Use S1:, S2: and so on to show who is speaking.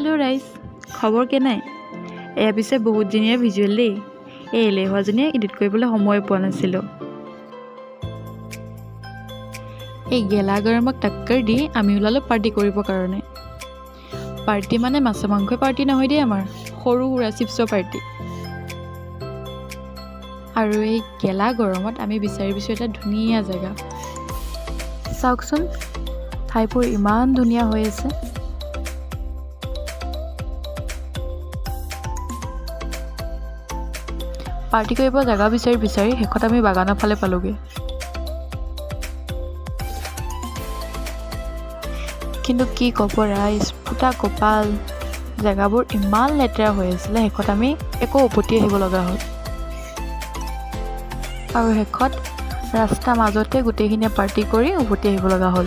S1: Hello' ৰাইজ, খবৰ কেনে? এয়া পিছে বহুত দিনীয়া ভিজুৱেল দেই। এই এলেহুৱাজনীয়ে এডিট কৰিবলৈ সময় পোৱা নাছিলোঁ। এই গেলা গৰমক টাক্কৰ দি আমি ওলালোঁ পাৰ্টি কৰিবৰ কাৰণে। পাৰ্টি মানে মাছ মাংসই পাৰ্টি নহয় দেই, আমাৰ সৰু সুৰা চিপছৰ পাৰ্টি। আৰু এই গেলা গৰমত আমি বিচাৰি এটা ধুনীয়া জেগা। চাওকচোন, ঠাইবোৰ ইমান ধুনীয়া হৈ আছে। পাৰ্টি কৰিব জেগা বিচাৰি শেষত আমি বাগানৰ ফালে পালোঁগৈ। কিন্তু কি ক'ব ৰাইজ, ফুটা কপাল, জেগাবোৰ ইমান লেতেৰা হৈ আছিলে, শেষত আমি একো উভতি আহিব লগা হ'ল। আৰু শেষত ৰাস্তাৰ মাজতে গোটেইখিনিয়ে পাৰ্টি কৰি উভতি আহিব লগা হ'ল।